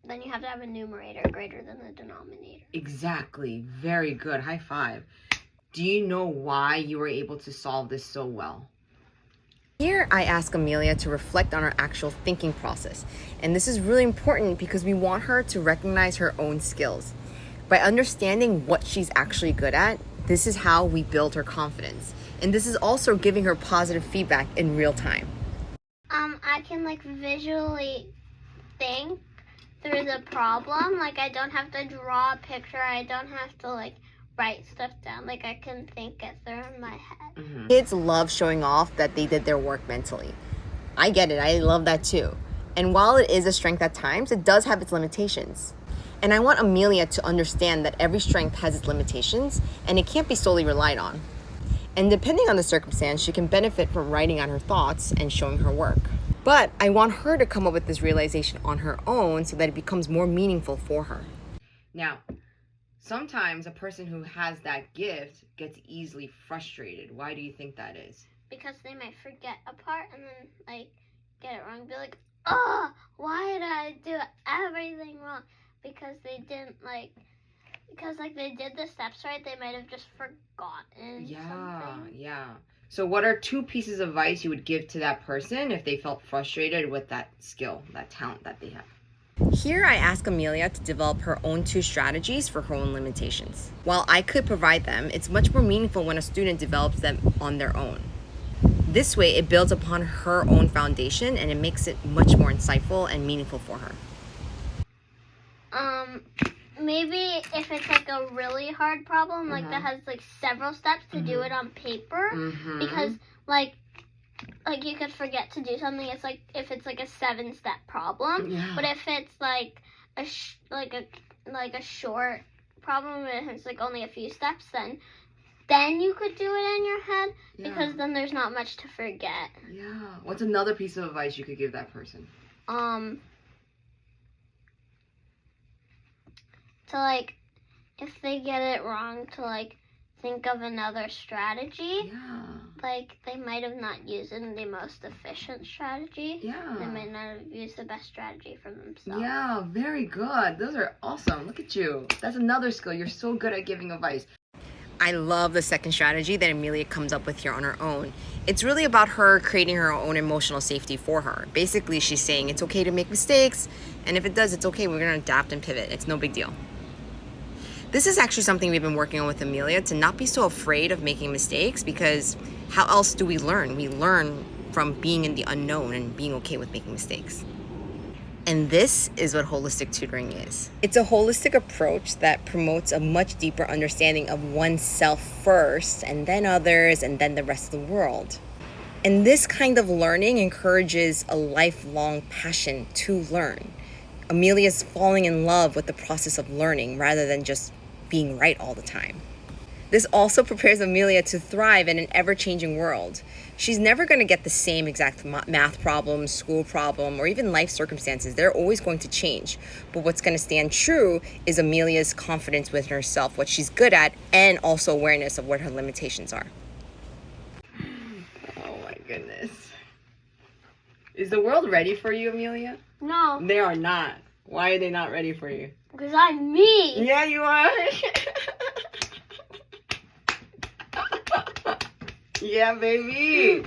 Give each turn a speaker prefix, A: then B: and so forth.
A: then you have to have a numerator greater than the denominator.
B: Exactly. Very good. High five. Do you know why you were able to solve this so well? Here, I ask Amelia to reflect on her actual thinking process. And this is really important because we want her to recognize her own skills. By understanding what she's actually good at, this is how we build her confidence. And this is also giving her positive feedback in real time.
A: I can visually think through the problem. I don't have to draw a picture. I don't have to write stuff down. I can think it through in my head.
B: Mm-hmm. Kids love showing off that they did their work mentally. I get it. I love that too. And while it is a strength at times, it does have its limitations. And I want Amelia to understand that every strength has its limitations and it can't be solely relied on. And depending on the circumstance, she can benefit from writing on her thoughts and showing her work. But I want her to come up with this realization on her own so that it becomes more meaningful for her. Now, sometimes a person who has that gift gets easily frustrated. Why do you think that is?
A: Because they might forget a part and then get it wrong. Be like, oh, why did I do everything wrong? Because they didn't because they did the steps right, they might have just forgotten something. Yeah.
B: So what are 2 pieces of advice you would give to that person if they felt frustrated with that skill, that talent that they have? Here I ask Amelia to develop her own 2 strategies for her own limitations. While I could provide them, it's much more meaningful when a student develops them on their own. This way it builds upon her own foundation and it makes it much more insightful and meaningful for her.
A: Maybe if it's a really hard problem, that has several steps to do it on paper, because you could forget to do something. It's if it's a 7-step problem, but if it's a short problem and it's only a few steps, then you could do it in your head, because then there's not much to forget.
B: Yeah. What's another piece of advice you could give that person?
A: To if they get it wrong, to think of another strategy.
B: Yeah.
A: They might have not used the most efficient strategy.
B: Yeah.
A: They might not have used the best strategy for themselves.
B: Yeah, very good. Those are awesome. Look at you. That's another skill. You're so good at giving advice. I love the second strategy that Amelia comes up with here on her own. It's really about her creating her own emotional safety for her. Basically, she's saying it's okay to make mistakes, and if it does, it's okay. We're going to adapt and pivot. It's no big deal. This is actually something we've been working on with Amelia, to not be so afraid of making mistakes, because how else do we learn? We learn from being in the unknown and being okay with making mistakes. And this is what holistic tutoring is. It's a holistic approach that promotes a much deeper understanding of oneself first, and then others, and then the rest of the world. And this kind of learning encourages a lifelong passion to learn. Amelia's falling in love with the process of learning rather than just being right all the time. This also prepares Amelia to thrive in an ever-changing world. She's never going to get the same exact math problem, school problem, or even life circumstances. They're always going to change. But what's going to stand true is Amelia's confidence with herself, what she's good at, and also awareness of what her limitations are. Oh my goodness. Is the world ready for you, Amelia?
A: No.
B: They are not. Why are they not ready for you?
A: Because I'm me.
B: Yeah, you are. Yeah, baby.